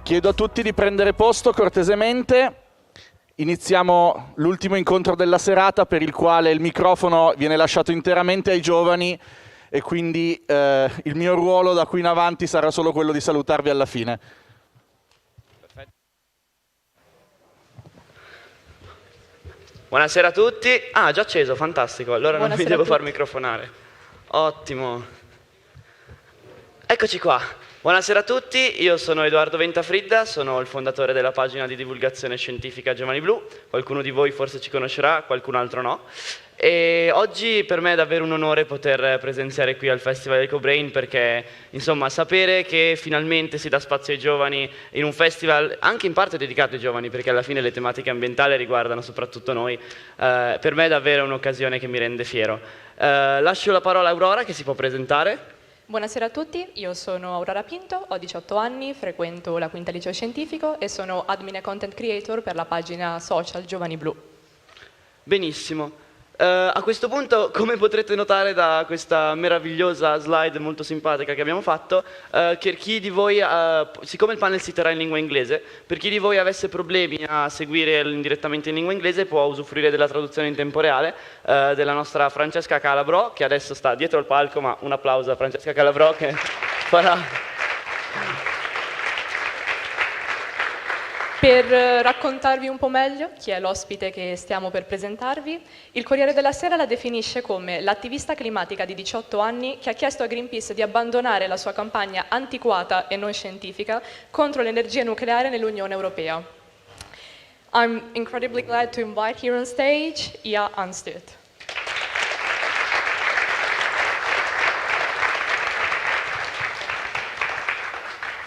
Chiedo a tutti di prendere posto cortesemente. Iniziamo l'ultimo incontro della serata per il quale il microfono viene lasciato interamente ai giovani e quindi il mio ruolo da qui in avanti sarà solo quello di salutarvi alla fine. Perfetto. Buonasera a tutti. Ah, già acceso, fantastico. Allora non mi devo far microfonare. Ottimo. Eccoci qua. Buonasera a tutti, io sono Edoardo Ventafridda, sono il fondatore della pagina di divulgazione scientifica Giovani Blu. Qualcuno di voi forse ci conoscerà, qualcun altro no. E oggi per me è davvero un onore poter presenziare qui al Festival ECO&Brain perché, insomma, sapere che finalmente si dà spazio ai giovani in un festival anche in parte dedicato ai giovani, perché alla fine le tematiche ambientali riguardano soprattutto noi, per me è davvero un'occasione che mi rende fiero. Lascio la parola a Aurora che si può presentare. Buonasera a tutti, io sono Aurora Pinto, ho 18 anni, frequento la quinta liceo scientifico e sono admin e content creator per la pagina social Giovani Blu. Benissimo. A questo punto, come potrete notare da questa meravigliosa slide molto simpatica che abbiamo fatto, che chi di voi, siccome il panel si terrà in lingua inglese, per chi di voi avesse problemi a seguire indirettamente in lingua inglese può usufruire della traduzione in tempo reale della nostra Francesca Calabrò, che adesso sta dietro al palco, ma un applauso a Francesca Calabrò che farà... Per raccontarvi un po' meglio chi è l'ospite che stiamo per presentarvi, il Corriere della Sera la definisce come l'attivista climatica di 18 anni che ha chiesto a Greenpeace di abbandonare la sua campagna antiquata e non scientifica contro l'energia nucleare nell'Unione Europea. I'm incredibly glad to invite here on stage Ia Anstoot.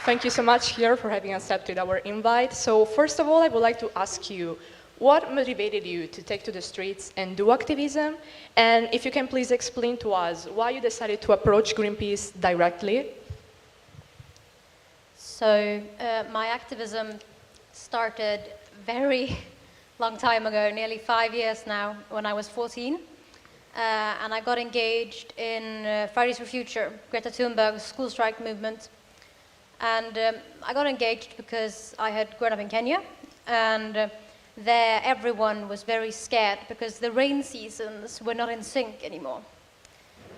Thank you so much here for having accepted our invite. So first of all, I would like to ask you, what motivated you to take to the streets and do activism? And if you can please explain to us why you decided to approach Greenpeace directly? So my activism started very long time ago, nearly 5 years now, when I was 14. And I got engaged in Fridays for Future, Greta Thunberg's school strike movement. And I got engaged because I had grown up in Kenya, and there everyone was very scared because the rain seasons were not in sync anymore.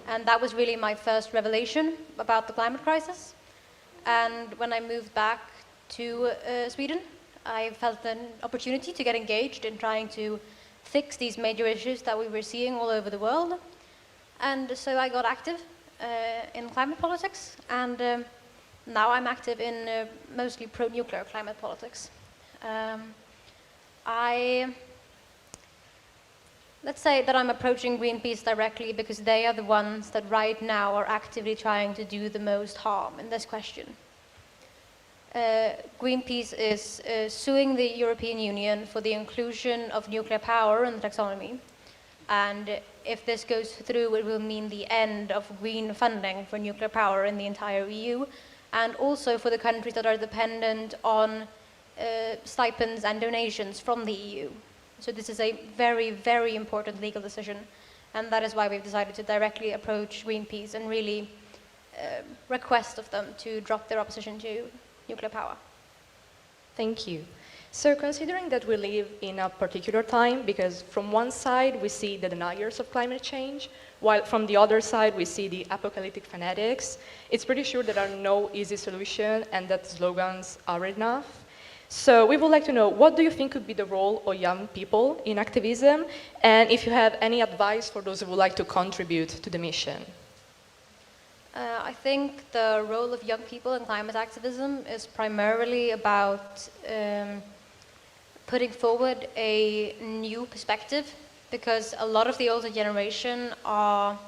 And that was really my first revelation about the climate crisis. And when I moved back to Sweden, I felt an opportunity to get engaged in trying to fix these major issues that we were seeing all over the world. And so I got active in climate politics, and now I'm active in mostly pro-nuclear climate politics. Let's say that I'm approaching Greenpeace directly because they are the ones that right now are actively trying to do the most harm in this question. Greenpeace is suing the European Union for the inclusion of nuclear power in the taxonomy. And if this goes through, it will mean the end of green funding for nuclear power in the entire EU, and also for the countries that are dependent on stipends and donations from the EU. So this is a very, very important legal decision, and that is why we've decided to directly approach Greenpeace and really request of them to drop their opposition to nuclear power. Thank you. So considering that we live in a particular time, because from one side we see the deniers of climate change, while from the other side we see the apocalyptic fanatics, it's pretty sure there are no easy solutions and that slogans are enough. So we would like to know, what do you think could be the role of young people in activism, and if you have any advice for those who would like to contribute to the mission? I think the role of young people in climate activism is primarily about putting forward a new perspective, because a lot of the older generation are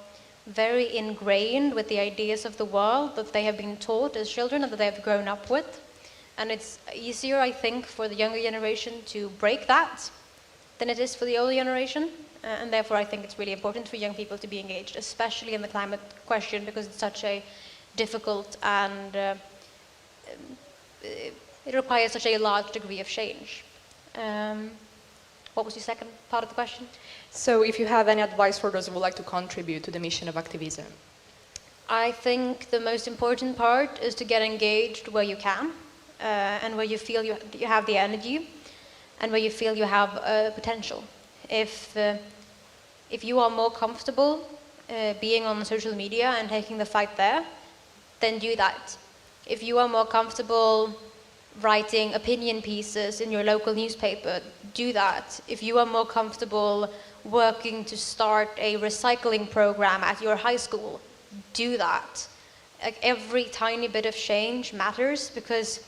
very ingrained with the ideas of the world that they have been taught as children and that they have grown up with. And it's easier, I think, for the younger generation to break that than it is for the older generation. And therefore, I think it's really important for young people to be engaged, especially in the climate question, because it's such a difficult and it requires such a large degree of change. What was your second part of the question? So if you have any advice for those who would like to contribute to the mission of activism? I think the most important part is to get engaged where you can. and where you feel you have the energy, and where you feel you have potential. If you are more comfortable being on social media and taking the fight there, then do that. If you are more comfortable writing opinion pieces in your local newspaper, do that. If you are more comfortable working to start a recycling program at your high school, do that. Like, every tiny bit of change matters, because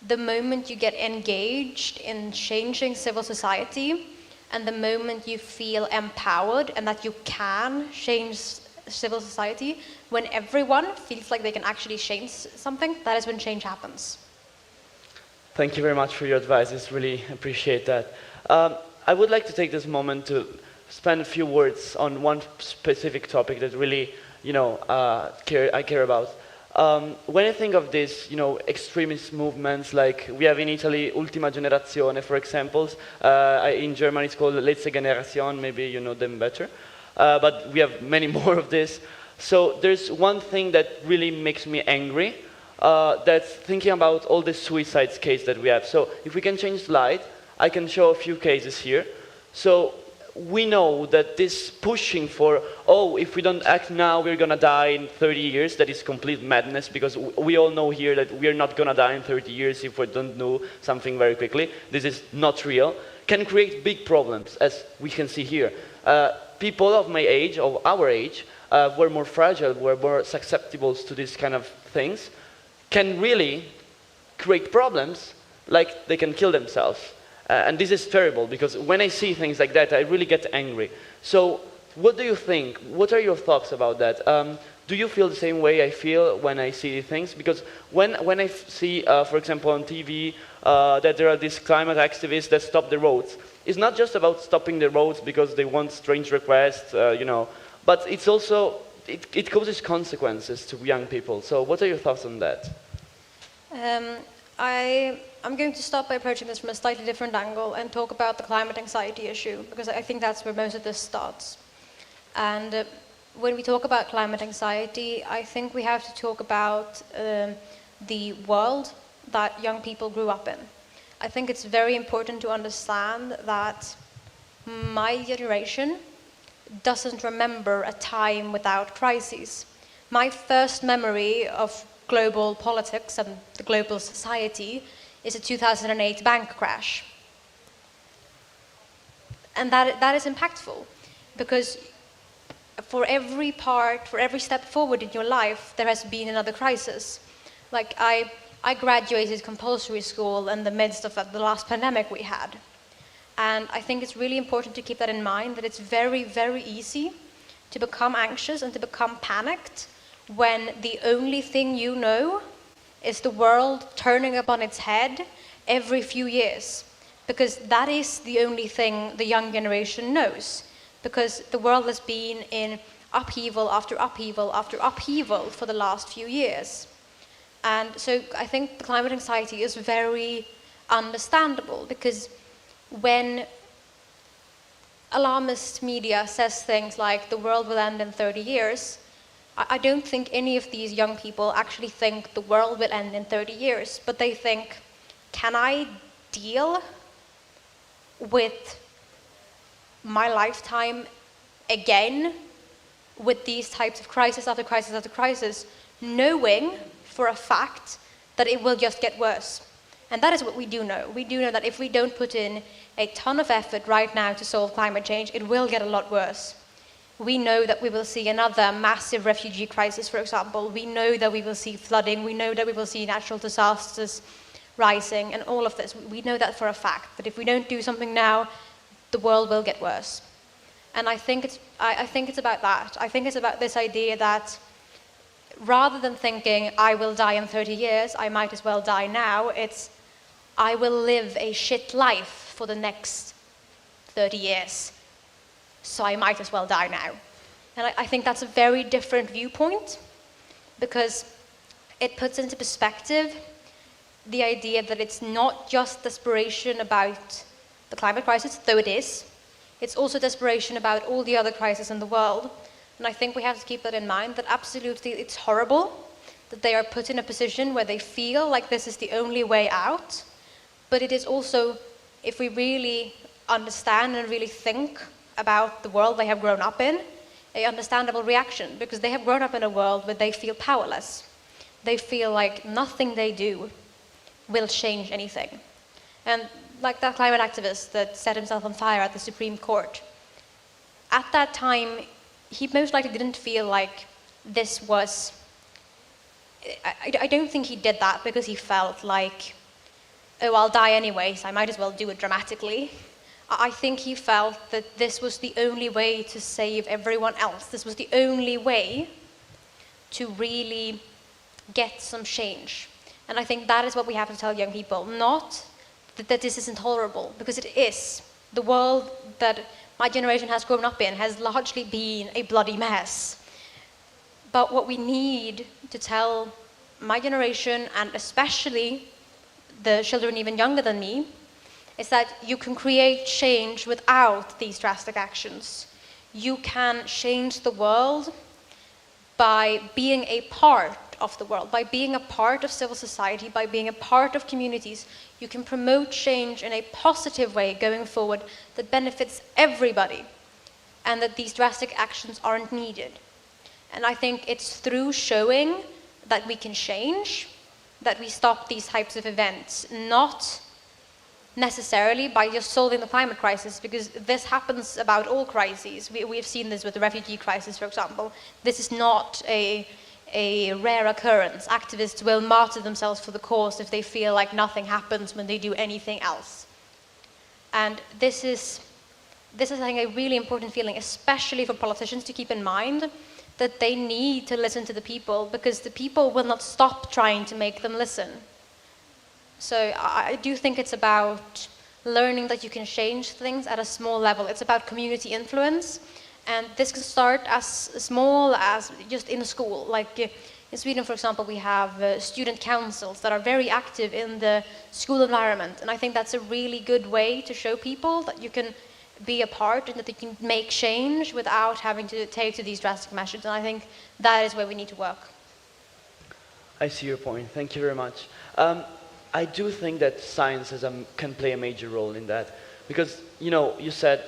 the moment you get engaged in changing civil society, and the moment you feel empowered and that you can change civil society, when everyone feels like they can actually change something, that is when change happens. Thank you very much for your advice. I really appreciate that. I would like to take this moment to spend a few words on one specific topic that really, I care about. When I think of this, extremist movements like we have in Italy, Ultima Generazione, for example. In Germany, it's called Letzte Generation. Maybe you know them better. But we have many more of this. So there's one thing that really makes me angry. That's thinking about all the suicides case that we have. So if we can change slide, I can show a few cases here. So we know that this pushing for, if we don't act now, we're going to die in 30 years, that is complete madness, because we all know here that we're not going to die in 30 years if we don't do something very quickly. This is not real. Can create big problems, as we can see here. People of my age, of our age, were more fragile, were more susceptible to these kind of things, can really create problems, like they can kill themselves. And this is terrible, because when I see things like that, I really get angry. So what do you think? What are your thoughts about that? Do you feel the same way I feel when I see things? Because when I see, for example, on TV, that there are these climate activists that stop the roads, it's not just about stopping the roads because they want strange requests, but it's also, it causes consequences to young people. So what are your thoughts on that? I'm going to start by approaching this from a slightly different angle and talk about the climate anxiety issue, because I think that's where most of this starts. And when we talk about climate anxiety, I think we have to talk about the world that young people grew up in. I think it's very important to understand that my generation doesn't remember a time without crises. My first memory of global politics and the global society is a 2008 bank crash. And that is impactful, because for every step forward in your life, there has been another crisis. Like, I graduated compulsory school in the midst of the last pandemic we had. And I think it's really important to keep that in mind, that it's very, very easy to become anxious and to become panicked when the only thing you know is the world turning up on its head every few years. Because that is the only thing the young generation knows. Because the world has been in upheaval after upheaval after upheaval for the last few years. And so I think the climate anxiety is very understandable, because when alarmist media says things like the world will end in 30 years, I don't think any of these young people actually think the world will end in 30 years, but they think, can I deal with my lifetime again with these types of crisis after crisis after crisis, knowing for a fact that it will just get worse? And that is what we do know. We do know that if we don't put in a ton of effort right now to solve climate change, it will get a lot worse. We know that we will see another massive refugee crisis, for example. We know that we will see flooding. We know that we will see natural disasters rising, and all of this. We know that for a fact. But if we don't do something now, the world will get worse. And I think it's about that. I think it's about this idea that rather than thinking, I will die in 30 years, I might as well die now, it's, I will live a shit life for the next 30 years. So I might as well die now. And I think that's a very different viewpoint, because it puts into perspective the idea that it's not just desperation about the climate crisis, though it is. It's also desperation about all the other crises in the world. And I think we have to keep that in mind, that absolutely it's horrible that they are put in a position where they feel like this is the only way out, but it is also, if we really understand and really think about the world they have grown up in, an understandable reaction, because they have grown up in a world where they feel powerless. They feel like nothing they do will change anything. And like that climate activist that set himself on fire at the Supreme Court, at that time, he most likely didn't feel like this was... I don't think he did that because he felt like, oh, I'll die anyway, so I might as well do it dramatically. I think he felt that this was the only way to save everyone else. This was the only way to really get some change. And I think that is what we have to tell young people, not that this is intolerable, because it is. The world that my generation has grown up in has largely been a bloody mess. But what we need to tell my generation, and especially the children even younger than me, is that you can create change without these drastic actions. You can change the world by being a part of the world, by being a part of civil society, by being a part of communities. You can promote change in a positive way going forward that benefits everybody, and that these drastic actions aren't needed. And I think it's through showing that we can change that we stop these types of events, not necessarily by just solving the climate crisis, because this happens about all crises. We've seen this with the refugee crisis, for example. This is not a rare occurrence. Activists will martyr themselves for the cause if they feel like nothing happens when they do anything else. And this is I think, a really important feeling, especially for politicians to keep in mind, that they need to listen to the people, because the people will not stop trying to make them listen. So I do think it's about learning that you can change things at a small level. It's about community influence, and this can start as small as just in school. Like in Sweden, for example, we have student councils that are very active in the school environment, and I think that's a really good way to show people that you can be a part and that they can make change without having to take to these drastic measures. And I think that is where we need to work. I see your point. Thank you very much. I do think that science can play a major role in that, because you said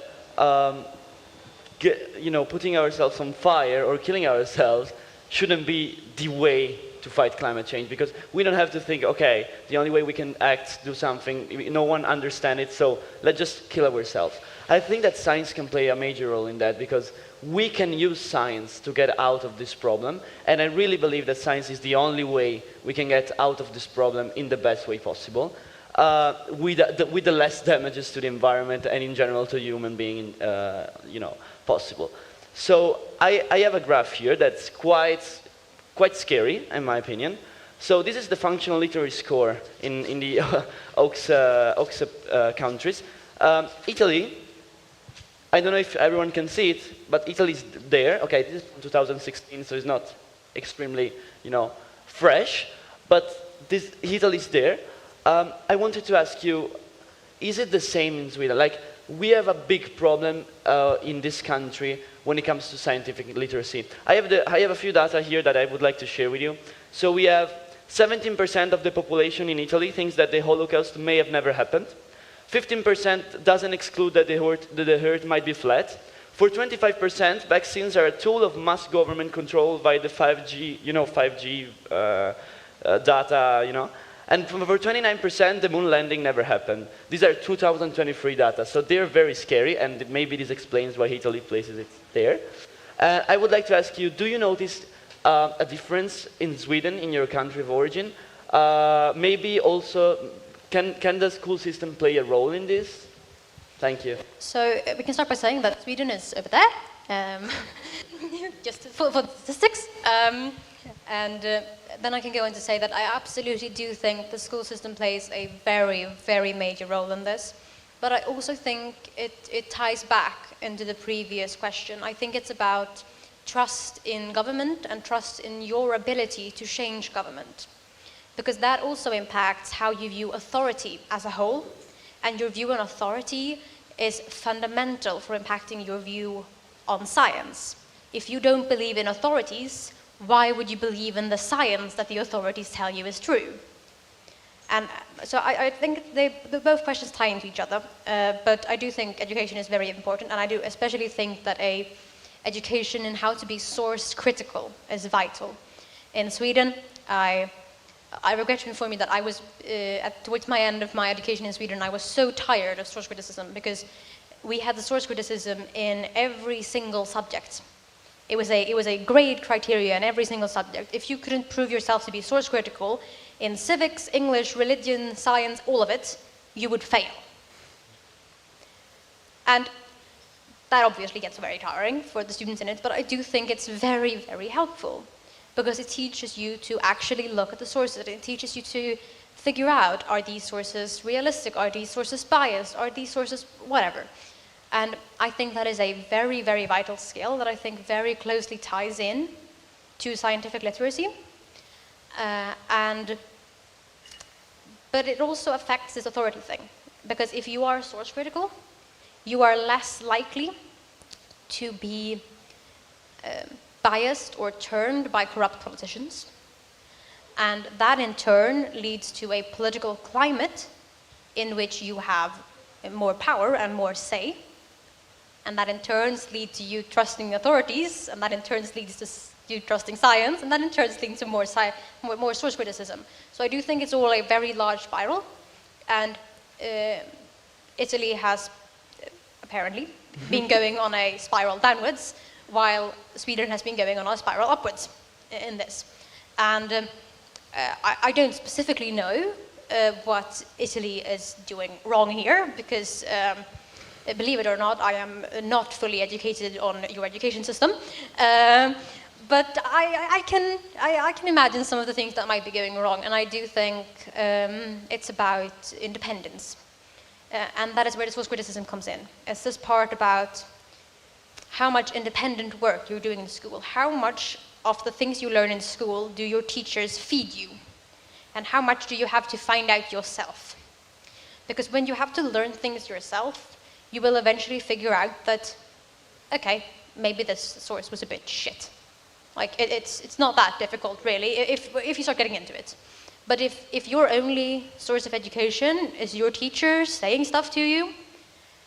putting ourselves on fire or killing ourselves shouldn't be the way to fight climate change, because we don't have to think, okay, the only way we can act, do something, no one understands it, so let's just kill ourselves. I think that science can play a major role in that, because we can use science to get out of this problem, and I really believe that science is the only way we can get out of this problem in the best way possible, with the less damages to the environment and in general to human being, possible. So I have a graph here that's quite scary, in my opinion. So this is the functional literacy score in the OCSE countries. Italy, I don't know if everyone can see it, but Italy's there. Okay, this is from 2016, so it's not extremely, fresh, but Italy's there. I wanted to ask you, is it the same in Sweden? Like, we have a big problem in this country when it comes to scientific literacy. I have a few data here that I would like to share with you. So we have 17% of the population in Italy thinks that the Holocaust may have never happened. 15% doesn't exclude that the Earth might be flat. For 25%, vaccines are a tool of mass government control by the 5G, 5G data, And for 29%, the moon landing never happened. These are 2023 data, so they're very scary, and maybe this explains why Italy places it there. I would like to ask you, do you notice a difference in Sweden, in your country of origin? Maybe also, can the school system play a role in this? Thank you. So we can start by saying that Sweden is over there, just for the statistics. And then I can go on to say that I absolutely do think the school system plays a very, very major role in this. But I also think it ties back into the previous question. I think it's about trust in government and trust in your ability to change government. Because that also impacts how you view authority as a whole. And your view on authority is fundamental for impacting your view on science. If you don't believe in authorities, why would you believe in the science that the authorities tell you is true? And so I think both questions tie into each other, but I do think education is very important, and I do especially think that education in how to be source critical is vital. In Sweden, I regret to inform you that I was, towards my end of my education in Sweden, I was so tired of source criticism because we had the source criticism in every single subject. It was a grade criteria in every single subject. If you couldn't prove yourself to be source critical in civics, English, religion, science, all of it, you would fail. And that obviously gets very tiring for the students in it, but I do think it's very, very helpful because it teaches you to actually look at the sources. It teaches you to figure out, are these sources realistic? Are these sources biased? Are these sources whatever? And I think that is a very, very vital skill that I think very closely ties in to scientific literacy. But it also affects this authority thing. Because if you are source critical, you are less likely to be biased or turned by corrupt politicians. And that in turn leads to a political climate in which you have more power and more say. And that in turn leads to you trusting authorities, and that in turn leads to you trusting science, and that in turn leads to more source criticism. So I do think it's all a very large spiral, and Italy has apparently been going on a spiral downwards, while Sweden has been going on a spiral upwards in this. And I don't specifically know what Italy is doing wrong here, because believe it or not, I am not fully educated on your education system. But I can imagine some of the things that might be going wrong, and I do think it's about independence. And that is where the source criticism comes in. It's this part about how much independent work you're doing in school. How much of the things you learn in school do your teachers feed you? And how much do you have to find out yourself? Because when you have to learn things yourself, you will eventually figure out that, okay, maybe this source was a bit shit. Like, it's not that difficult, really, if you start getting into it. But if your only source of education is your teacher saying stuff to you,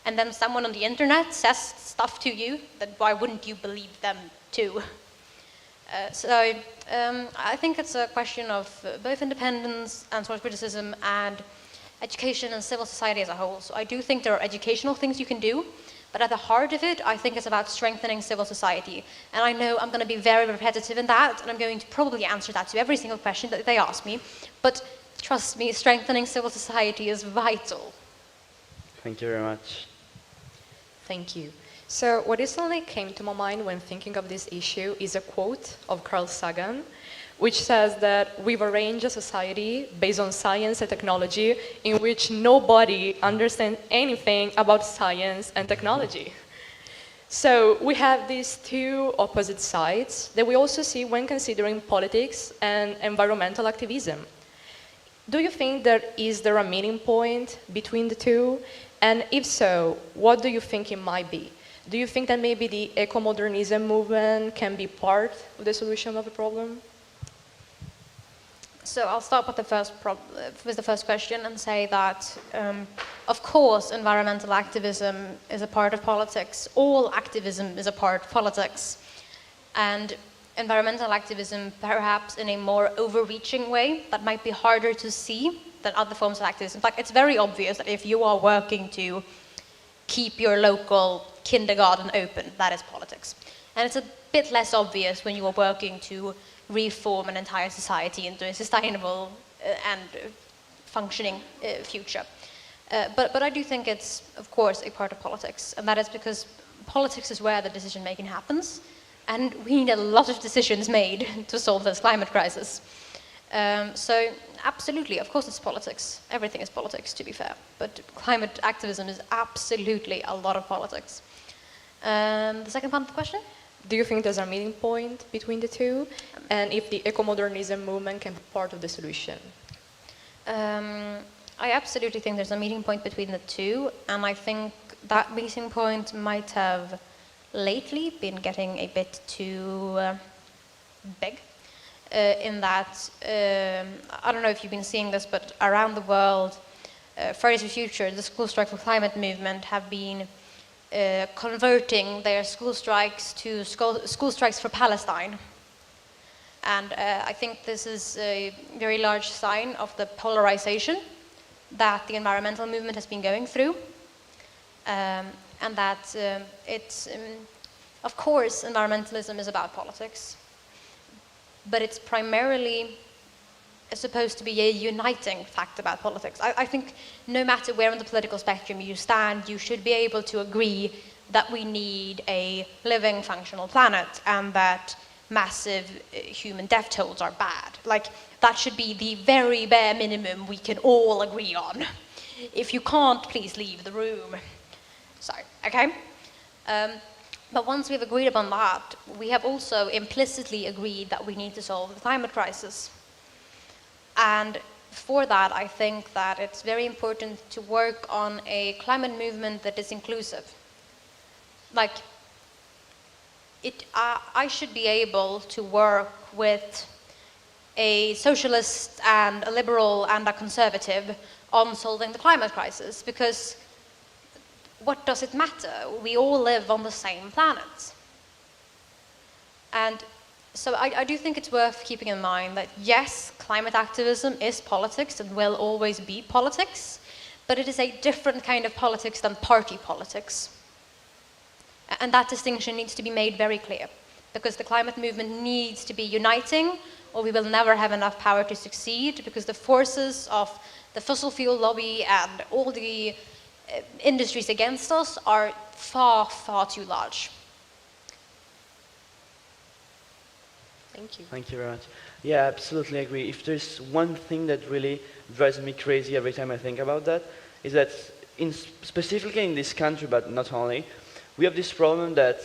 and then someone on the internet says stuff to you, then why wouldn't you believe them too? I think it's a question of both independence and source criticism and education and civil society as a whole. So I do think there are educational things you can do, but at the heart of it, I think it's about strengthening civil society. And I know I'm going to be very repetitive in that, and I'm going to probably answer that to every single question that they ask me. But trust me, strengthening civil society is vital. Thank you very much. Thank you. So what instantly came to my mind when thinking of this issue is a quote of Carl Sagan, which says that we've arranged a society based on science and technology in which nobody understands anything about science and technology. So we have these two opposite sides that we also see when considering politics and environmental activism. Do you think is there a meeting point between the two? And if so, what do you think it might be? Do you think that maybe the eco-modernism movement can be part of the solution of the problem? So I'll start with the first question and say that, of course, environmental activism is a part of politics. All activism is a part of politics. And environmental activism, perhaps in a more overreaching way, that might be harder to see than other forms of activism. Like, it's very obvious that if you are working to keep your local kindergarten open, that is politics. And it's a bit less obvious when you are working to reform an entire society into a sustainable and functioning future. But I do think it's, of course, a part of politics. And that is because politics is where the decision-making happens. And we need a lot of decisions made to solve this climate crisis. So absolutely, of course it's politics. Everything is politics, to be fair. But climate activism is absolutely a lot of politics. The second part of the question? Do you think there's a meeting point between the two? And if the eco-modernism movement can be part of the solution? I absolutely think there's a meeting point between the two. And I think that meeting point might have lately been getting a bit too big. In that, I don't know if you've been seeing this, but around the world, Fridays for Future, the School Strike for Climate movement, have been converting their school strikes to school strikes for Palestine. And I think this is a very large sign of the polarization that the environmental movement has been going through. And that it's, of course, environmentalism is about politics, but it's primarily supposed to be a uniting fact about politics. I think no matter where on the political spectrum you stand, you should be able to agree that we need a living, functional planet and that massive human death tolls are bad. Like, that should be the very bare minimum we can all agree on. If you can't, please leave the room. So, okay? But once we've agreed upon that, we have also implicitly agreed that we need to solve the climate crisis. And for that, I think that it's very important to work on a climate movement that is inclusive. Like, I should be able to work with a socialist and a liberal and a conservative on solving the climate crisis, because what does it matter? We all live on the same planet. And so I do think it's worth keeping in mind that yes, climate activism is politics and will always be politics, but it is a different kind of politics than party politics. And that distinction needs to be made very clear, because the climate movement needs to be uniting, or we will never have enough power to succeed, because the forces of the fossil fuel lobby and all the industries against us are far, far too large. Thank you. Thank you very much. Yeah, absolutely agree. If there's one thing that really drives me crazy every time I think about that, is that specifically in this country, but not only, we have this problem that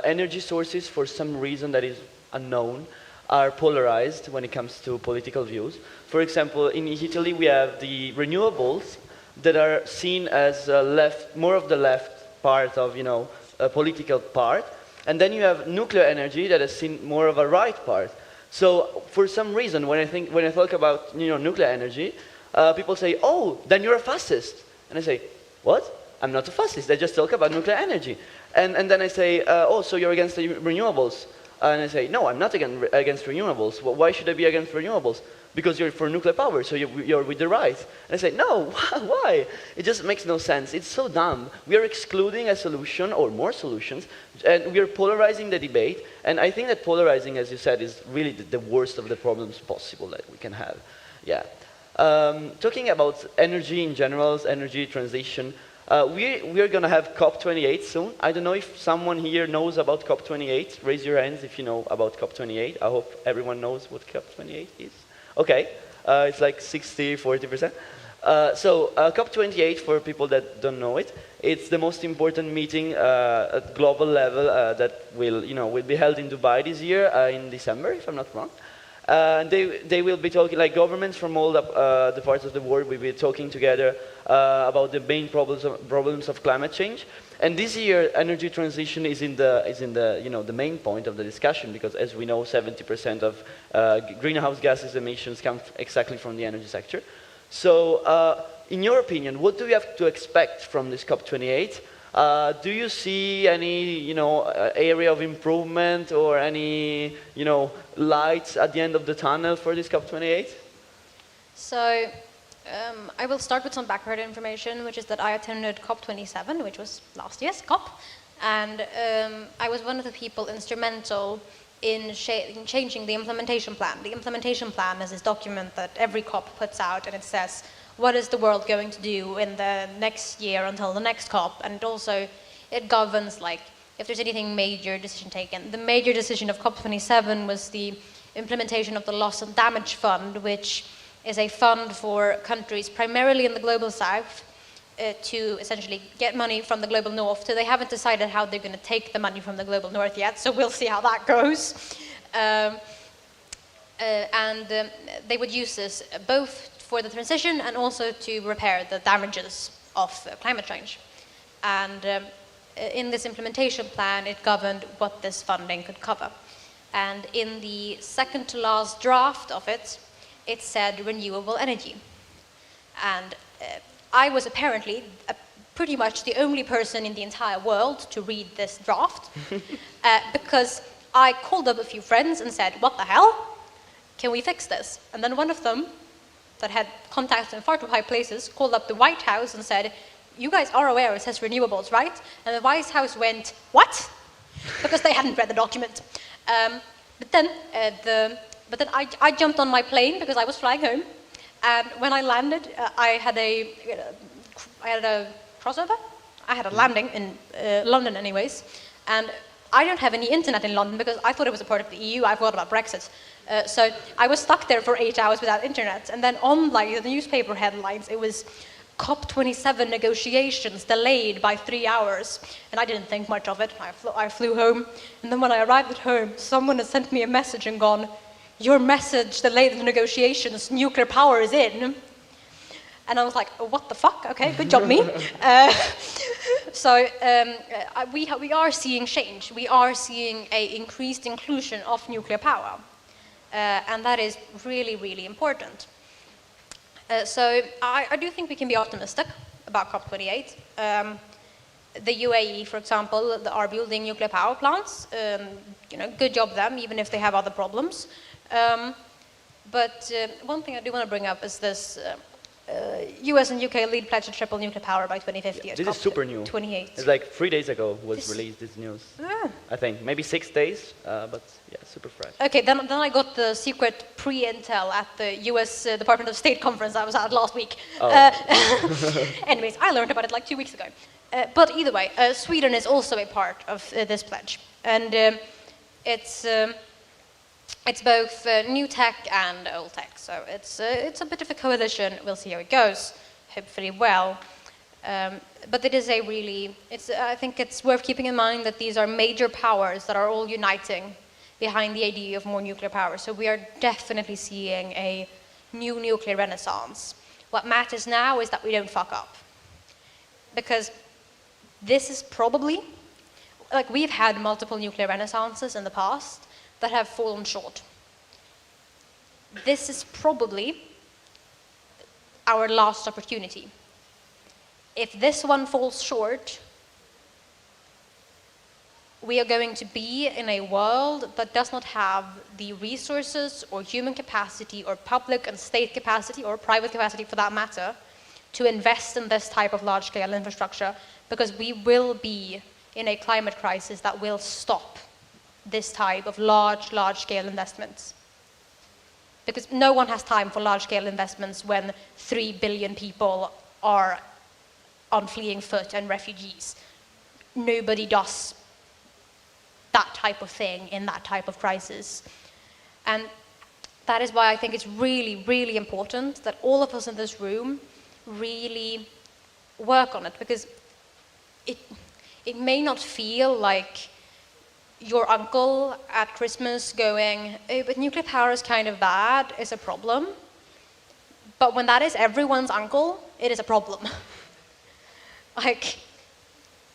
energy sources, for some reason that is unknown, are polarized when it comes to political views. For example, in Italy, we have the renewables that are seen as more of the left part of, a political part. And then you have nuclear energy that is seen more of a right part. So for some reason, when I talk about nuclear energy, people say, "Oh, then you're a fascist." And I say, "What? I'm not a fascist. I just talk about nuclear energy." And then I say, "Oh, so you're against the renewables?" And I say, "No, I'm not against renewables. Well, why should I be against renewables? Because you're for nuclear power, so you're with the right." And I say, "No, why? It just makes no sense. It's so dumb. We are excluding a solution or more solutions, and we are polarizing the debate." And I think that polarizing, as you said, is really the worst of the problems possible that we can have. Yeah. Talking about energy in general, energy transition, we are going to have COP28 soon. I don't know if someone here knows about COP28. Raise your hands if you know about COP28. I hope everyone knows what COP28 is. Okay, it's like 40%. So COP28, for people that don't know it, it's the most important meeting at global level that will be held in Dubai this year in December, if I'm not wrong. They will be talking, like governments from all the parts of the world will be talking together about the main problems of climate change. And this year, energy transition is in the main point of the discussion, because as we know, 70% of greenhouse gases emissions come exactly from the energy sector. So, in your opinion, what do we have to expect from this COP28? Do you see any, area of improvement or any, lights at the end of the tunnel for this COP28? So, I will start with some background information, which is that I attended COP27, which was last year's COP, and I was one of the people instrumental in changing the implementation plan. The implementation plan is this document that every COP puts out, and it says, what is the world going to do in the next year until the next COP, and also it governs, like, if there's anything major decision taken. The major decision of COP27 was the implementation of the Loss and Damage Fund, which is a fund for countries primarily in the global south to essentially get money from the global north. So they haven't decided how they're going to take the money from the global north yet, so we'll see how that goes. They would use this both for the transition and also to repair the damages of climate change. And in this implementation plan, it governed what this funding could cover. And in the second to last draft of it, it said renewable energy. And I was apparently pretty much the only person in the entire world to read this draft, because I called up a few friends and said, what the hell? Can we fix this? And then one of them, that had contacts in far too high places, called up the White House and said, you guys are aware it says renewables, right? And the White House went, what? Because they hadn't read the document. But then I jumped on my plane because I was flying home. And when I landed, I had a crossover. I had a landing in London anyways. And I don't have any internet in London because I thought it was a part of the EU. I forgot about Brexit. So I was stuck there for 8 hours without internet. And then on like the newspaper headlines, it was COP27 negotiations delayed by 3 hours. And I didn't think much of it. I flew home. And then when I arrived at home, someone had sent me a message and gone, your message delayed the negotiations, nuclear power is in. And I was like, oh, what the fuck? Okay, good job me. We are seeing change. We are seeing an increased inclusion of nuclear power. And that is really, really important. So I do think we can be optimistic about COP28. The UAE, for example, are building nuclear power plants. Good job them, even if they have other problems. But one thing I do want to bring up is this US and UK lead pledge to triple nuclear power by 2050. Yeah, this is super new. 28. It's like 3 days ago was released this news. I think maybe 6 days, but yeah, super fresh. Okay, then I got the secret pre-intel at the US Department of State conference I was at last week. Oh. Anyways, I learned about it like 2 weeks ago. But either way, Sweden is also a part of this pledge, and it's both new tech and old tech, so it's a bit of a coalition. We'll see how it goes. Hopefully well. But it is I think it's worth keeping in mind that these are major powers that are all uniting behind the idea of more nuclear power. So we are definitely seeing a new nuclear renaissance. What matters now is that we don't fuck up. Because this is probably, like we've had multiple nuclear renaissances in the past that have fallen short. This is probably our last opportunity. If this one falls short, we are going to be in a world that does not have the resources or human capacity or public and state capacity or private capacity for that matter to invest in this type of large-scale infrastructure, because we will be in a climate crisis that will stop this type of large-scale investments. Because no one has time for large-scale investments when 3 billion people are on fleeing foot and refugees. Nobody does that type of thing in that type of crisis. And that is why I think it's really, really important that all of us in this room really work on it, because it may not feel like your uncle at Christmas going, oh, but nuclear power is kind of bad, is a problem. But when that is everyone's uncle, it is a problem.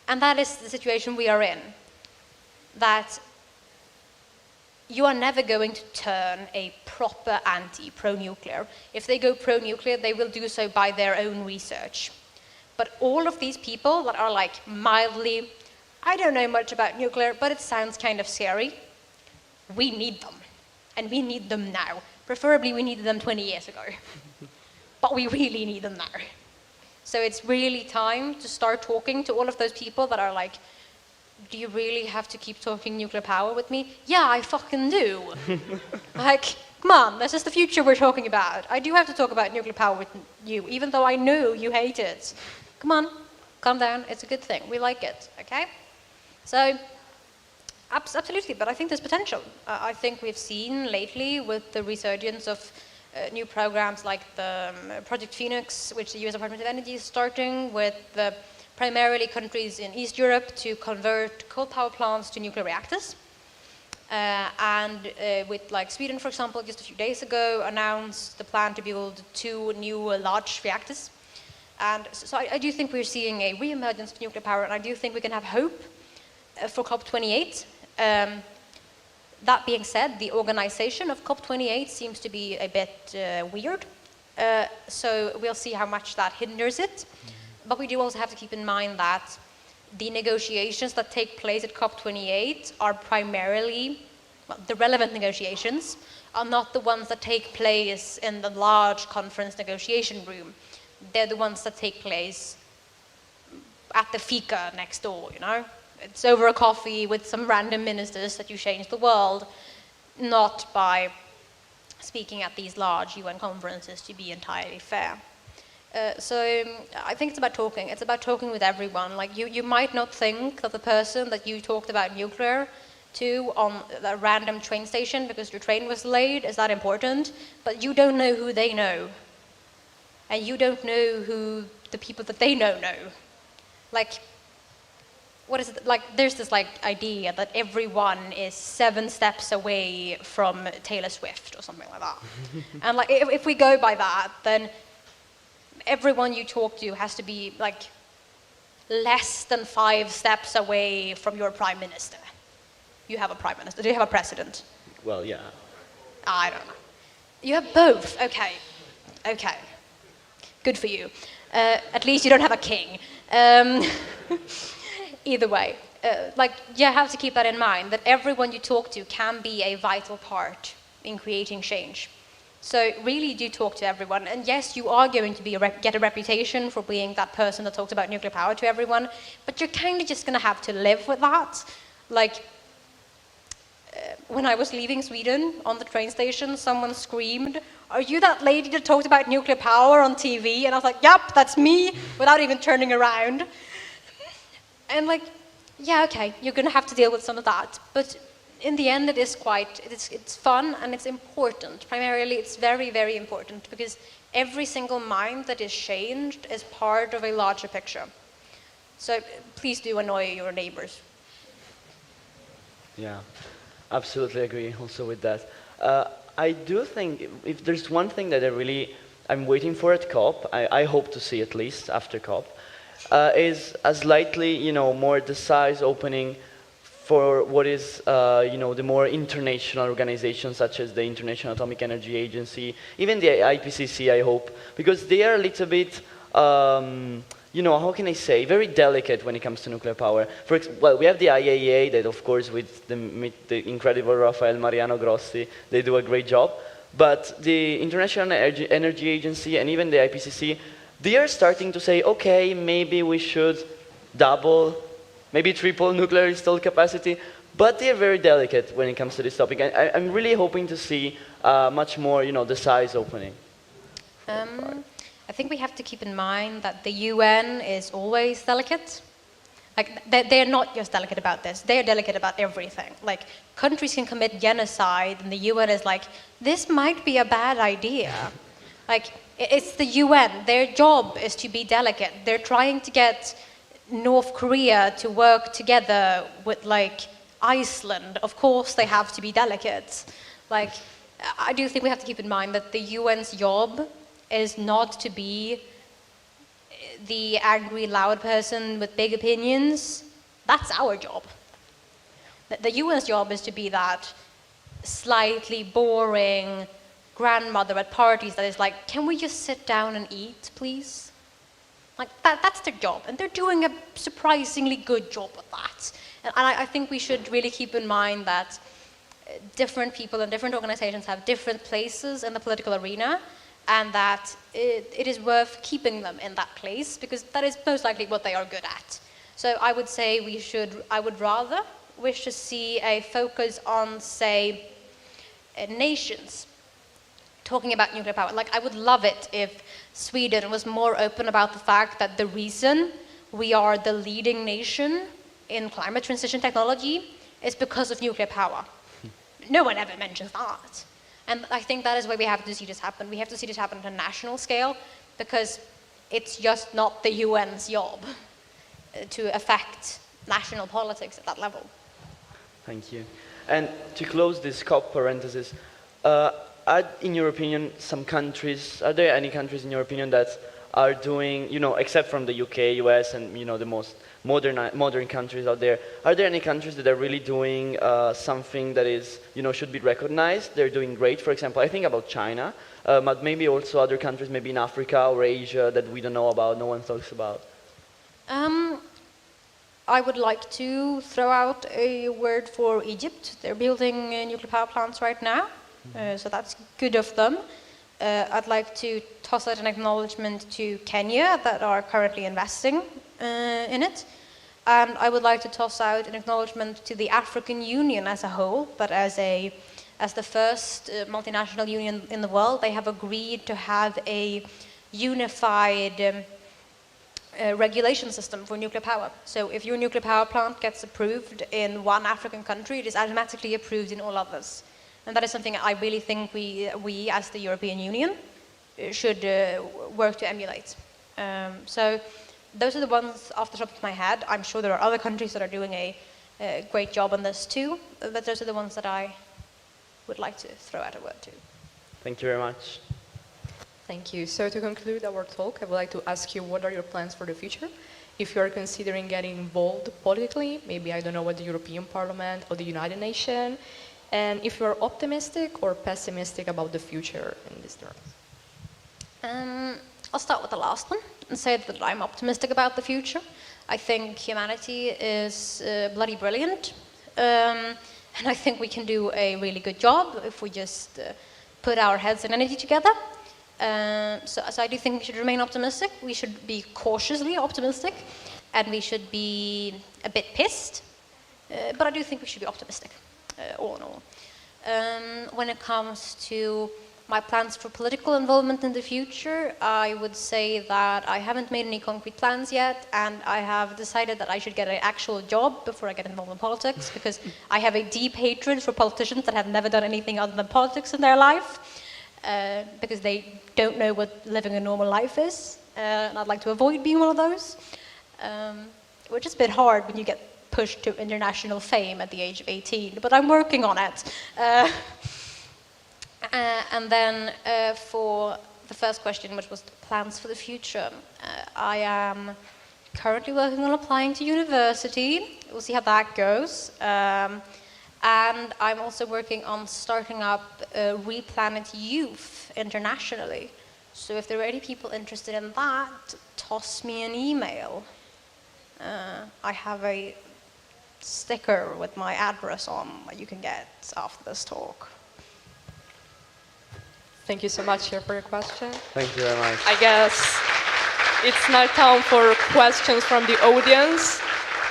And that is the situation we are in. That you are never going to turn a proper anti-pro-nuclear. If they go pro-nuclear, they will do so by their own research. But all of these people that are like mildly, I don't know much about nuclear, but it sounds kind of scary, we need them. And we need them now. Preferably we needed them 20 years ago. But we really need them now. So it's really time to start talking to all of those people that are like, do you really have to keep talking nuclear power with me? Yeah, I fucking do. Come on, this is the future we're talking about. I do have to talk about nuclear power with you, even though I know you hate it. Come on, calm down, it's a good thing. We like it, okay? So, absolutely, but I think there's potential. I think we've seen lately with the resurgence of new programs like the Project Phoenix, which the US Department of Energy is starting with primarily countries in East Europe to convert coal power plants to nuclear reactors. With like Sweden, for example, just a few days ago announced the plan to build 2 new large reactors. And so I do think we're seeing a re-emergence of nuclear power, and I do think we can have hope for COP28. That being said, the organization of COP28 seems to be a bit weird. So we'll see how much that hinders it. But we do also have to keep in mind that the negotiations that take place at COP28 are primarily, well, the relevant negotiations are not the ones that take place in the large conference negotiation room. They're the ones that take place at the fika next door, you know? It's over a coffee with some random ministers that you change the world, not by speaking at these large UN conferences, to be entirely fair. So I think it's about talking. It's about talking with everyone. Like you might not think that the person that you talked about nuclear to on a random train station because your train was delayed is that important, but you don't know who they know. And you don't know who the people that they know. Like, what is it? Like, there's this like idea that everyone is 7 steps away from Taylor Swift or something like that. And like, if we go by that, then everyone you talk to has to be like less than 5 steps away from your prime minister. You have a prime minister. Do you have a president? Well, yeah. I don't know. You have both. Okay. Good for you. At least you don't have a king. Either way, like you have to keep that in mind, that everyone you talk to can be a vital part in creating change. So really do talk to everyone. And yes, you are going to be get a reputation for being that person that talks about nuclear power to everyone, but you're kind of just going to have to live with that. Like, when I was leaving Sweden on the train station, someone screamed, "Are you that lady that talked about nuclear power on TV?" And I was like, "Yep, that's me," without even turning around. And like, yeah, okay, you're going to have to deal with some of that. But in the end, it's fun and it's important. Primarily, it's very, very important because every single mind that is changed is part of a larger picture. So please do annoy your neighbors. Yeah, absolutely agree also with that. I do think if there's one thing that I'm waiting for at COP, I hope to see at least after COP, is a slightly, more the size opening for what is, the more international organizations such as the International Atomic Energy Agency, even the IPCC, I hope, because they are a little bit, how can I say, very delicate when it comes to nuclear power. Well, we have the IAEA that, of course, with the incredible Rafael Mariano Grossi, they do a great job. But the International Energy Agency and even the IPCC, they are starting to say, okay, maybe we should double, maybe triple nuclear installed capacity, but they're very delicate when it comes to this topic. I'm really hoping to see much more, the size opening. I think we have to keep in mind that the UN is always delicate. Like, they're not just delicate about this, they're delicate about everything. Like, countries can commit genocide, and the UN is like, this might be a bad idea. Like, it's the UN, their job is to be delicate. They're trying to get North Korea to work together with, like, Iceland. Of course they have to be delicate. Like, I do think we have to keep in mind that the UN's job is not to be the angry, loud person with big opinions. That's our job. The UN's job is to be that slightly boring grandmother at parties that is like, can we just sit down and eat, please? Like, that's their job, and they're doing a surprisingly good job at that. And I think we should really keep in mind that different people and different organizations have different places in the political arena, and that it is worth keeping them in that place, because that is most likely what they are good at. So I would say I would rather wish to see a focus on, say, nations talking about nuclear power. Like, I would love it if Sweden was more open about the fact that the reason we are the leading nation in climate transition technology is because of nuclear power. No one ever mentions that. And I think that is why we have to see this happen. We have to see this happen on a national scale, because it's just not the UN's job to affect national politics at that level. Thank you. And to close this COP parenthesis, in your opinion, are there any countries in your opinion that are doing, except from the UK, US, and the most modern countries out there, are there any countries that are really doing something that is, should be recognized? They're doing great. For example, I think about China, but maybe also other countries, maybe in Africa or Asia that we don't know about, no one talks about. I would like to throw out a word for Egypt. They're building nuclear power plants right now, so that's good of them. I'd like to toss out an acknowledgement to Kenya that are currently investing in it. And I would like to toss out an acknowledgement to the African Union as a whole, but as the first multinational union in the world, they have agreed to have a unified regulation system for nuclear power. So if your nuclear power plant gets approved in one African country, it is automatically approved in all others. And that is something I really think we as the European Union should work to emulate. So those are the ones off the top of my head. I'm sure there are other countries that are doing a great job on this too, but those are the ones that I would like to throw out a word to. Thank you very much. Thank you. So to conclude our talk, I would like to ask you, what are your plans for the future? If you are considering getting involved politically, maybe, I don't know, with the European Parliament or the United Nations, and if you are optimistic or pessimistic about the future in this terms. I'll start with the last one and say that I'm optimistic about the future. I think humanity is bloody brilliant, and I think we can do a really good job if we just put our heads and energy together. So I do think we should remain optimistic. We should be cautiously optimistic, and we should be a bit pissed, but I do think we should be optimistic, all in all. When it comes to my plans for political involvement in the future, I would say that I haven't made any concrete plans yet, and I have decided that I should get an actual job before I get involved in politics, because I have a deep hatred for politicians that have never done anything other than politics in their life, because they don't know what living a normal life is, and I'd like to avoid being one of those, which is a bit hard when you get pushed to international fame at the age of 18, but I'm working on it. And then for the first question, which was plans for the future, I am currently working on applying to university. We'll see how that goes. And I'm also working on starting up Replanet Youth internationally. So if there are any people interested in that, toss me an email. I have a sticker with my address on that you can get after this talk. Thank you so much here for your question. Thank you very much. I guess it's now time for questions from the audience.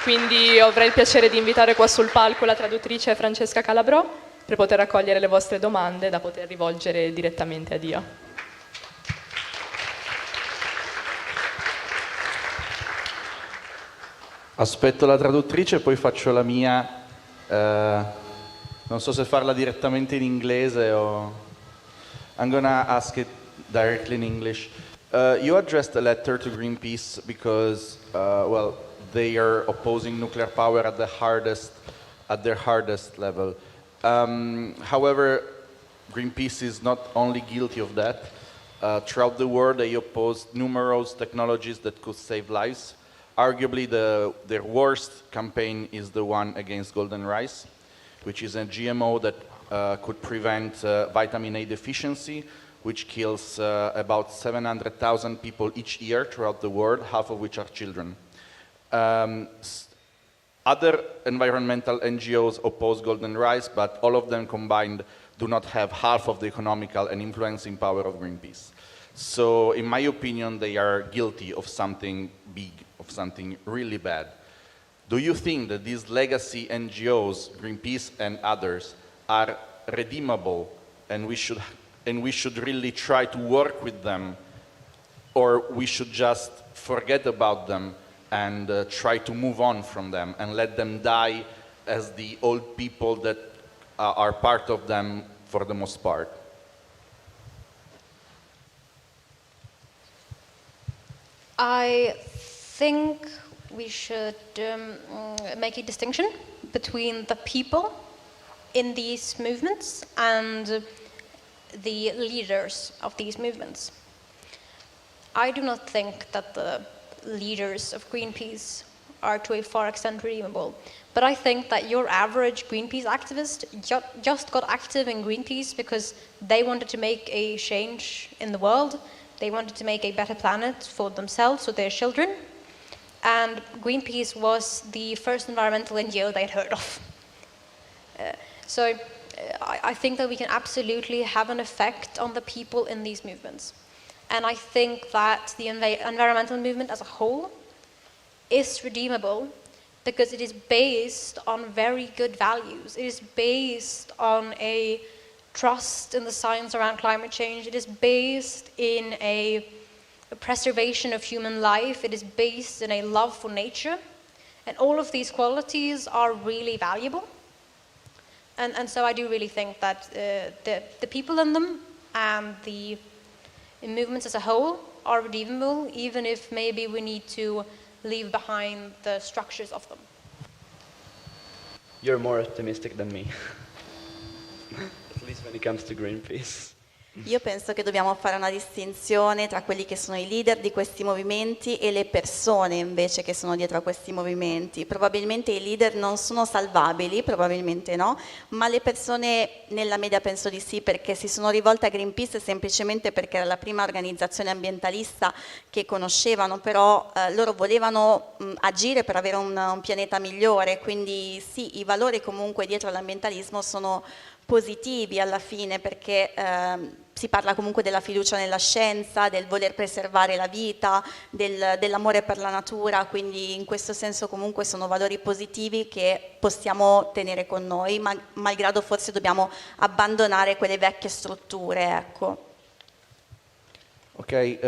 Quindi avrei il piacere di invitare qua sul palco la traduttrice Francesca Calabrò per poter raccogliere le vostre domande da poter rivolgere direttamente a Ia. Aspetto la traduttrice e poi faccio la mia. Non so se farla direttamente in inglese o... I'm gonna ask it directly in English. You addressed a letter to Greenpeace because, well, they are opposing nuclear power at their hardest level. However, Greenpeace is not only guilty of that. Throughout the world, they oppose numerous technologies that could save lives. Arguably, their worst campaign is the one against golden rice, which is a GMO that could prevent vitamin A deficiency, which kills about 700,000 people each year throughout the world, half of which are children. Other environmental NGOs oppose golden rice, but all of them combined do not have half of the economical and influencing power of Greenpeace. So, in my opinion, they are guilty of something big, of something really bad. Do you think that these legacy NGOs, Greenpeace and others, are redeemable, and we should really try to work with them, or we should just forget about them and try to move on from them and let them die as the old people that are part of them for the most part? I think we should make a distinction between the people in these movements and the leaders of these movements. I do not think that the leaders of Greenpeace are to a far extent redeemable. But I think that your average Greenpeace activist just got active in Greenpeace because they wanted to make a change in the world. They wanted to make a better planet for themselves, for their children. And Greenpeace was the first environmental NGO they had heard of. So I think that we can absolutely have an effect on the people in these movements. And I think that the environmental movement as a whole is redeemable because it is based on very good values. It is based on a trust in the science around climate change. It is based in a preservation of human life. It is based in a love for nature. And all of these qualities are really valuable. And so I do really think that the people in them and the movements as a whole are redeemable, even if maybe we need to leave behind the structures of them. You're more optimistic than me. At least when it comes to Greenpeace. Io penso che dobbiamo fare una distinzione tra quelli che sono i leader di questi movimenti e le persone invece che sono dietro a questi movimenti. Probabilmente i leader non sono salvabili, probabilmente no, ma le persone nella media penso di sì, perché si sono rivolte a Greenpeace semplicemente perché era la prima organizzazione ambientalista che conoscevano, però loro volevano agire per avere un pianeta migliore, quindi sì, i valori comunque dietro all'ambientalismo sono positivi alla fine, perché si parla comunque della fiducia nella scienza, del voler preservare la vita, dell'amore per la natura, quindi in questo senso comunque sono valori positivi che possiamo tenere con noi, malgrado forse dobbiamo abbandonare quelle vecchie strutture, ecco. Ok,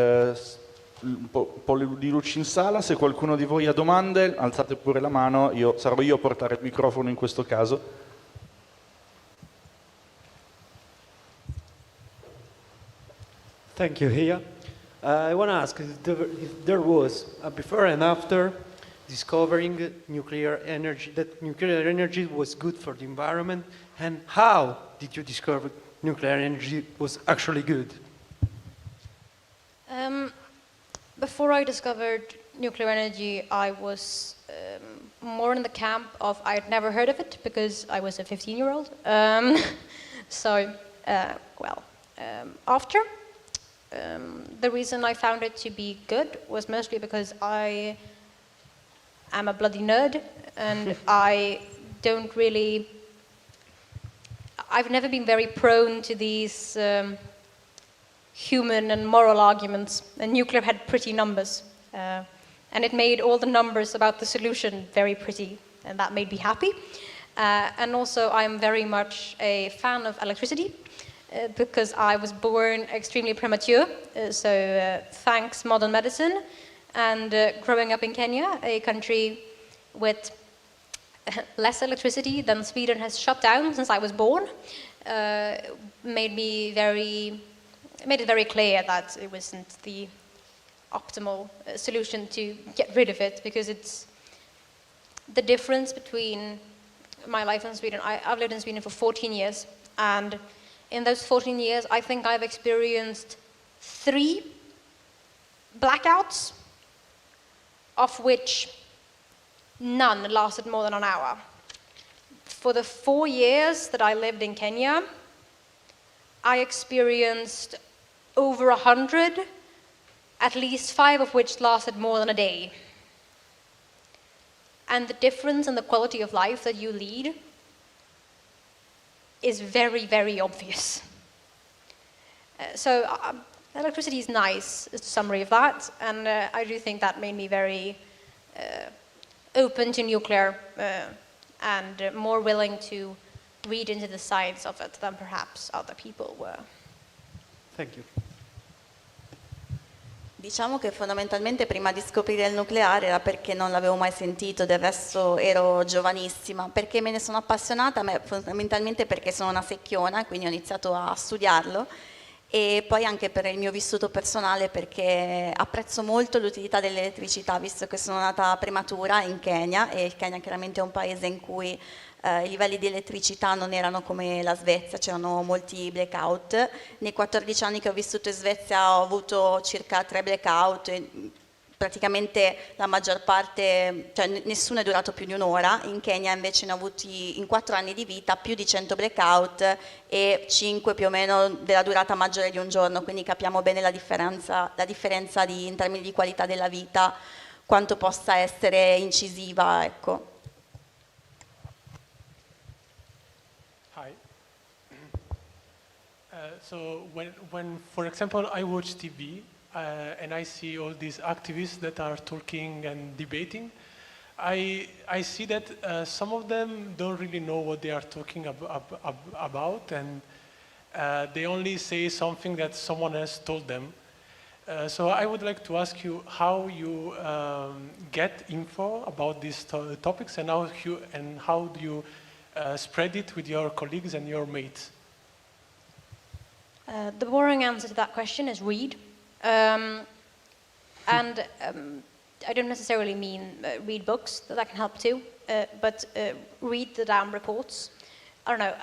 un po' di luce in sala, se qualcuno di voi ha domande alzate pure la mano, sarò io a portare il microfono in questo caso. Thank you, Ia. I want to ask if there was a before and after discovering nuclear energy, that nuclear energy was good for the environment, and how did you discover nuclear energy was actually good? Before I discovered nuclear energy, I was more in the camp of I'd never heard of it because I was a 15-year-old. After. The reason I found it to be good was mostly because I am a bloody nerd and I've never been very prone to these human and moral arguments, and nuclear had pretty numbers and it made all the numbers about the solution very pretty, and that made me happy. And also I'm very much a fan of electricity. Because I was born extremely premature, so thanks modern medicine and growing up in Kenya, a country with less electricity than Sweden has shut down since I was born, made it very clear that it wasn't the optimal solution to get rid of it, because it's the difference between my life in Sweden. I've lived in Sweden for 14 years, and in those 14 years, I think I've experienced 3 blackouts, of which none lasted more than an hour. For the 4 years that I lived in Kenya, I experienced over 100, at least 5 of which lasted more than a day. And the difference in the quality of life that you lead is very, very obvious. So electricity is nice, is a summary of that, and I do think that made me very open to nuclear and more willing to read into the science of it than perhaps other people were. Thank you. Diciamo che fondamentalmente prima di scoprire il nucleare era perché non l'avevo mai sentito, del resto ero giovanissima. Perché me ne sono appassionata? Fondamentalmente perché sono una secchiona, quindi ho iniziato a studiarlo e poi anche per il mio vissuto personale, perché apprezzo molto l'utilità dell'elettricità, visto che sono nata prematura in Kenya, e il Kenya chiaramente è un paese in cui i livelli di elettricità non erano come la Svezia, c'erano molti blackout. Nei 14 anni che ho vissuto in Svezia ho avuto circa 3 blackout, e praticamente la maggior parte, cioè nessuno è durato più di un'ora. In Kenya invece ne ho avuti in 4 anni di vita più di 100 blackout e 5 più o meno della durata maggiore di un giorno, quindi capiamo bene la differenza in termini di qualità della vita, quanto possa essere incisiva, ecco. Hi. So when, for example, I watch TV, and I see all these activists that are talking and debating, I see that some of them don't really know what they are talking about, and they only say something that someone else told them. So I would like to ask you how you get info about these topics, and how do you spread it with your colleagues and your mates? The boring answer to that question is read. I don't necessarily mean read books, that can help too, but read the damn reports. I don't know,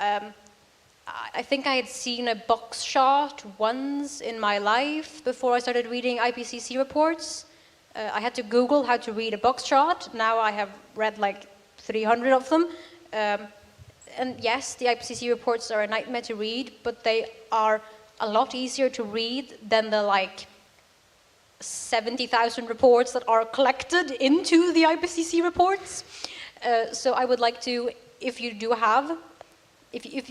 I think I had seen a box chart once in my life before I started reading IPCC reports. I had to Google how to read a box chart. Now I have read like 300 of them. And yes, the IPCC reports are a nightmare to read, but they are a lot easier to read than the like 70,000 reports that are collected into the IPCC reports. So I would like to, if you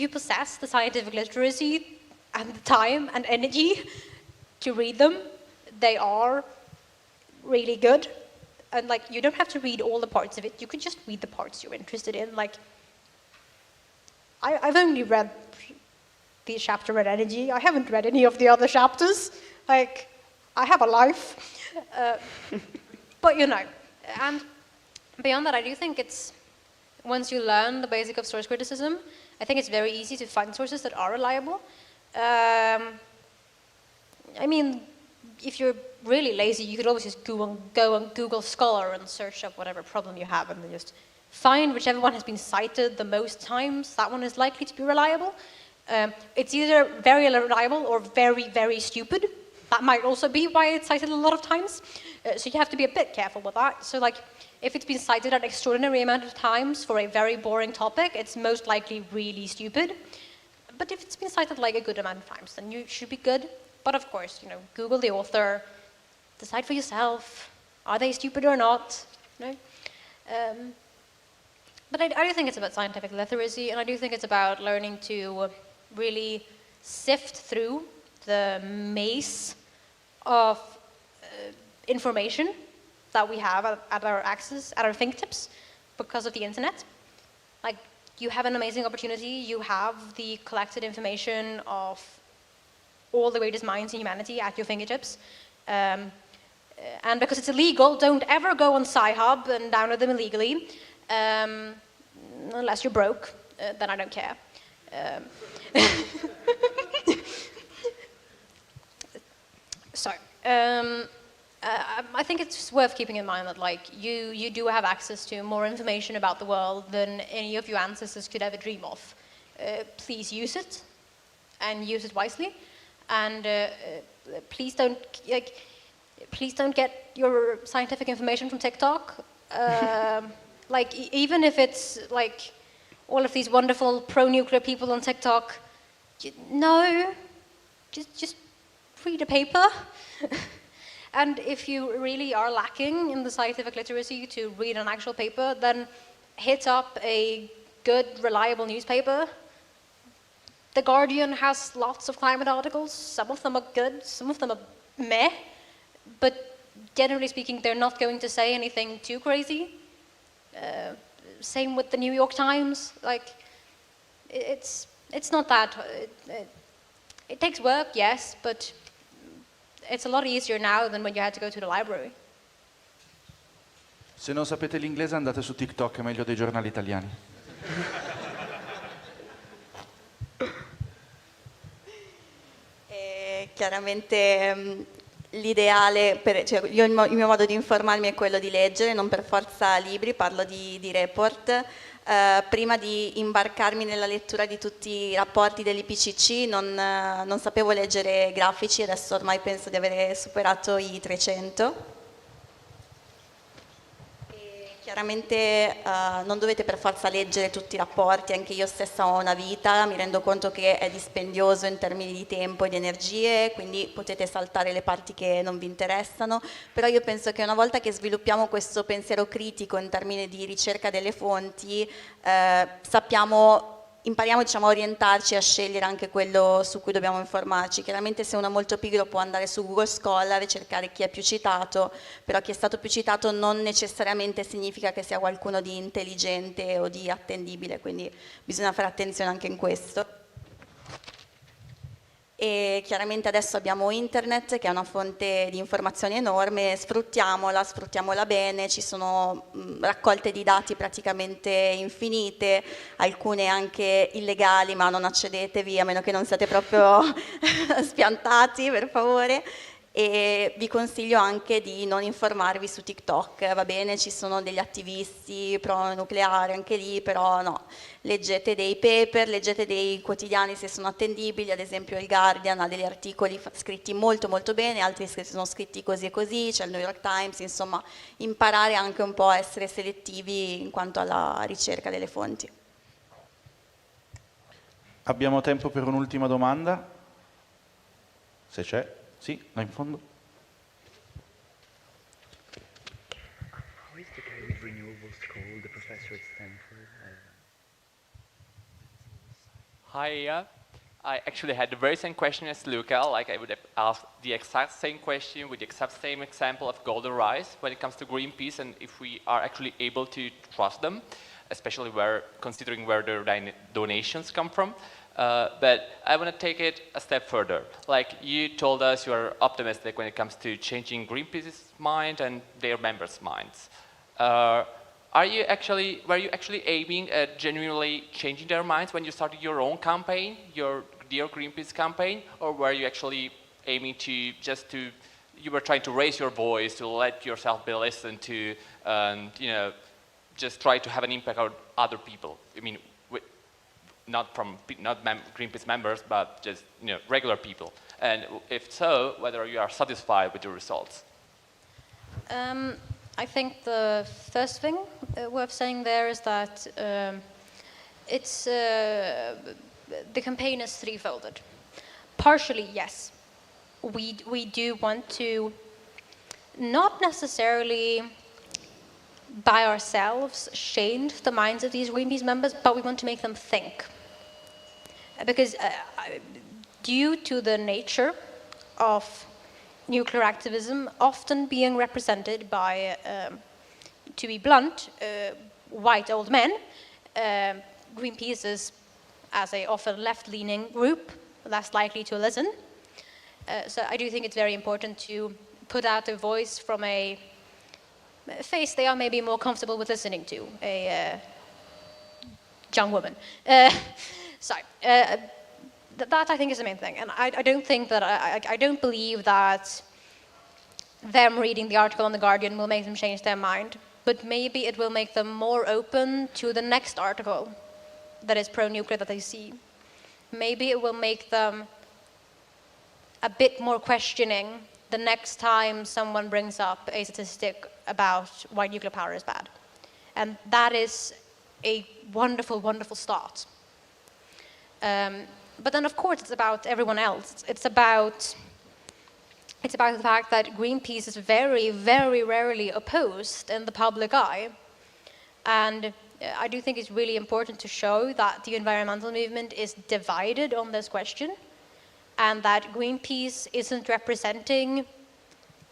possess the scientific literacy and the time and energy to read them, they are really good. And like, you don't have to read all the parts of it, you can just read the parts you're interested in. Like, I've only read the chapter on energy, I haven't read any of the other chapters. Like, I have a life, but you know, and beyond that, I do think it's, once you learn the basic of source criticism, I think it's very easy to find sources that are reliable. I mean, if you're really lazy, you could always just go on Google Scholar and search up whatever problem you have, and then just find whichever one has been cited the most times. That one is likely to be reliable. It's either very reliable or very, very stupid. That might also be why it's cited a lot of times. So you have to be a bit careful with that. So like, if it's been cited an extraordinary amount of times for a very boring topic, it's most likely really stupid. But if it's been cited like a good amount of times, then you should be good. But of course, you know, Google the author, decide for yourself, are they stupid or not? You know? But I do think it's about scientific literacy, and I do think it's about learning to really sift through the maze of information that we have at our access, at our fingertips, because of the internet. Like, you have an amazing opportunity, you have the collected information of all the greatest minds in humanity at your fingertips. And because it's illegal, don't ever go on Sci-Hub and download them illegally. Unless you're broke, then I don't care. So, I think it's worth keeping in mind that like you do have access to more information about the world than any of your ancestors could ever dream of. Please use it, and use it wisely. And please don't get your scientific information from TikTok. Like, even if it's like all of these wonderful pro-nuclear people on TikTok, no, just read a paper. And if you really are lacking in the scientific literacy to read an actual paper, then hit up a good, reliable newspaper. The Guardian has lots of climate articles. Some of them are good, some of them are meh. But generally speaking, they're not going to say anything too crazy. Same with the New York Times. Like, it's not that. It takes work, yes, but it's a lot easier now than when you had to go to the library. Se non sapete l'inglese andate su TikTok, è meglio dei giornali italiani. chiaramente l'ideale, cioè io il mio modo di informarmi è quello di leggere, non per forza libri, parlo di report. Prima di imbarcarmi nella lettura di tutti i rapporti dell'IPCC non sapevo leggere grafici, adesso ormai penso di aver superato i 300. Chiaramente non dovete per forza leggere tutti i rapporti, anche io stessa ho una vita, mi rendo conto che è dispendioso in termini di tempo e di energie, quindi potete saltare le parti che non vi interessano, però io penso che una volta che sviluppiamo questo pensiero critico in termini di ricerca delle fonti, impariamo diciamo, a orientarci e a scegliere anche quello su cui dobbiamo informarci. Chiaramente se uno è molto pigro può andare su Google Scholar e cercare chi è più citato, però chi è stato più citato non necessariamente significa che sia qualcuno di intelligente o di attendibile, quindi bisogna fare attenzione anche in questo. E chiaramente adesso abbiamo internet che è una fonte di informazioni enorme, sfruttiamola bene, ci sono raccolte di dati praticamente infinite, alcune anche illegali, ma non accedetevi a meno che non siate proprio spiantati, per favore. E vi consiglio anche di non informarvi su TikTok, va bene, ci sono degli attivisti pro nucleare anche lì, però no, leggete dei paper, leggete dei quotidiani se sono attendibili, ad esempio il Guardian ha degli articoli scritti molto molto bene, altri sono scritti così e così, c'è il New York Times, insomma imparare anche un po' a essere selettivi in quanto alla ricerca delle fonti. Abbiamo tempo per un'ultima domanda? Se c'è. Sì, là in fondo. How is the guy with renewables called, the professor at Stanford? Hi, Ia. I actually had the very same question as Luca, like I would have asked the exact same question with the exact same example of golden rice when it comes to Greenpeace and if we are actually able to trust them, especially considering where their donations come from. But I want to take it a step further. Like you told us you are optimistic when it comes to changing Greenpeace's mind and their members' minds. Were you actually aiming at genuinely changing their minds when you started your own campaign, your Dear Greenpeace campaign, or were you actually aiming to you were trying to raise your voice, to let yourself be listened to, and just try to have an impact on other people? I mean, not Greenpeace members, but just regular people. And if so, whether you are satisfied with the results? I think the first thing worth saying there is that the campaign is threefolded. Partially, yes, we do want to not necessarily by ourselves change the minds of these Greenpeace members, but we want to make them think. Because due to the nature of nuclear activism often being represented by, to be blunt, white old men, Greenpeace is, as a often left-leaning group, less likely to listen. So I do think it's very important to put out a voice from a face they are maybe more comfortable with listening to, a young woman. That I think is the main thing, and I don't think that I don't believe that them reading the article on The Guardian will make them change their mind, but maybe it will make them more open to the next article that is pro-nuclear that they see. Maybe it will make them a bit more questioning the next time someone brings up a statistic about why nuclear power is bad. And that is a wonderful, wonderful start. But then, of course, it's about everyone else. It's about the fact that Greenpeace is very, very rarely opposed in the public eye. And I do think it's really important to show that the environmental movement is divided on this question, and that Greenpeace isn't representing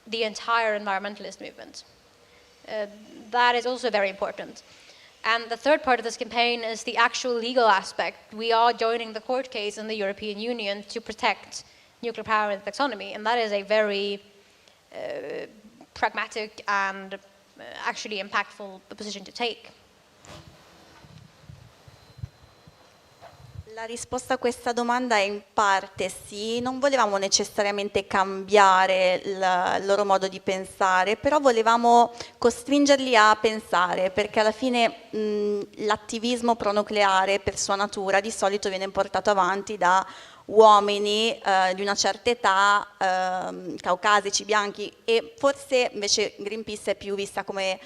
the entire environmentalist movement. That is also very important. And the third part of this campaign is the actual legal aspect. We are joining the court case in the European Union to protect nuclear power and taxonomy, and that is a very pragmatic and actually impactful position to take. La risposta a questa domanda è in parte sì, non volevamo necessariamente cambiare il loro modo di pensare, però volevamo costringerli a pensare, perché alla fine l'attivismo pronucleare per sua natura di solito viene portato avanti da uomini di una certa età, caucasici, bianchi, e forse invece Greenpeace è più vista come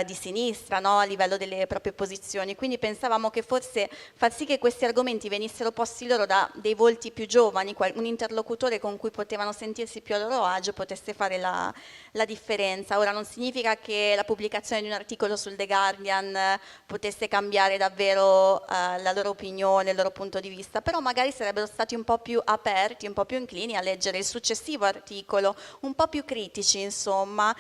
di sinistra, no? A livello delle proprie posizioni, quindi pensavamo che forse far sì che questi argomenti venissero posti loro da dei volti più giovani, un interlocutore con cui potevano sentirsi più a loro agio, potesse fare la differenza. Ora non significa che la pubblicazione di un articolo sul The Guardian potesse cambiare davvero la loro opinione, il loro punto di vista, però magari sarebbero stati un po' più aperti, un po' più inclini a leggere il successivo articolo, un po' più critici, insomma,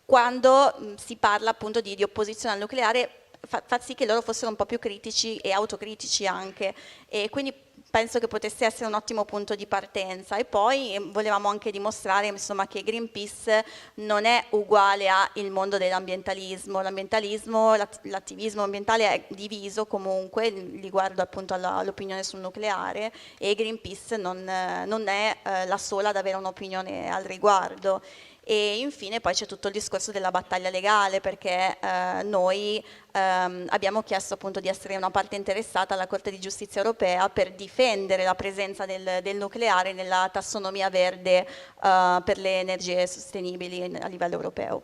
quando si parla appunto di opposizione al nucleare, fa sì che loro fossero un po' più critici e autocritici anche, e quindi penso che potesse essere un ottimo punto di partenza. E poi volevamo anche dimostrare, insomma, che Greenpeace non è uguale al mondo dell'ambientalismo. L'attivismo ambientale è diviso comunque riguardo appunto all'opinione sul nucleare, e Greenpeace non è la sola ad avere un'opinione al riguardo. E infine poi c'è tutto il discorso della battaglia legale, perché noi abbiamo chiesto appunto di essere una parte interessata alla Corte di Giustizia europea per difendere la presenza del nucleare nella tassonomia verde per le energie sostenibili a livello europeo.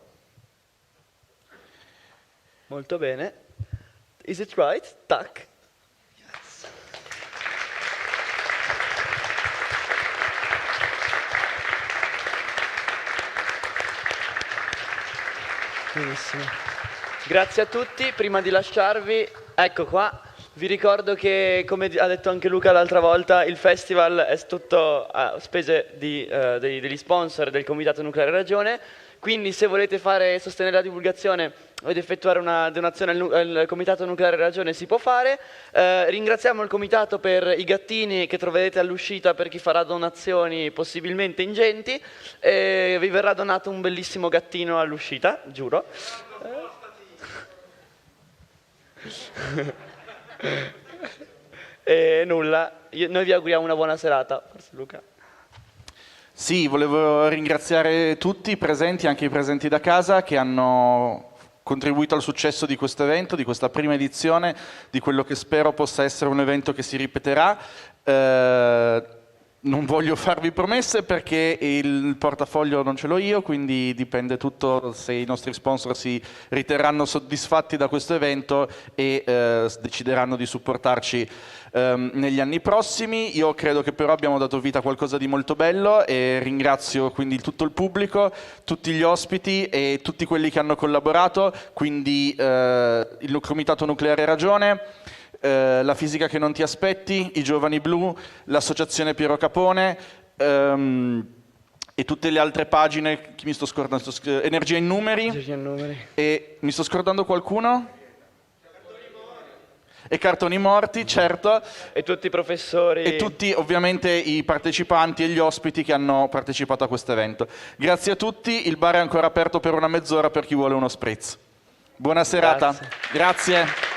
Molto bene. Is it right? Tac. Benissimo. Grazie a tutti. Prima di lasciarvi, ecco qua, vi ricordo che, come ha detto anche Luca l'altra volta, il festival è tutto a spese degli sponsor del Comitato Nucleare Ragione, quindi se volete sostenere la divulgazione ed effettuare una donazione al Comitato Nucleare Ragione si può fare. Ringraziamo il Comitato per i gattini che troverete all'uscita per chi farà donazioni possibilmente ingenti. Vi verrà donato un bellissimo gattino all'uscita, giuro. E nulla, noi vi auguriamo una buona serata. Forse Luca. Sì, volevo ringraziare tutti i presenti, anche i presenti da casa, che hanno contribuito al successo di questo evento, di questa prima edizione, di quello che spero possa essere un evento che si ripeterà. Non voglio farvi promesse perché il portafoglio non ce l'ho io, quindi dipende tutto se i nostri sponsor si riterranno soddisfatti da questo evento e decideranno di supportarci negli anni prossimi. Io credo che però abbiamo dato vita a qualcosa di molto bello e ringrazio quindi tutto il pubblico, tutti gli ospiti e tutti quelli che hanno collaborato, quindi il Comitato Nucleare Ragione, la fisica che non ti aspetti, i Giovani Blu, l'associazione Piero Capone e tutte le altre pagine, chi mi sto scordando? Energia in numeri. E mi sto scordando qualcuno? E Cartoni Morti, certo. E tutti i professori. E tutti ovviamente i partecipanti e gli ospiti che hanno partecipato a questo evento. Grazie a tutti, il bar è ancora aperto per una mezz'ora per chi vuole uno spritz. Buona serata. Grazie.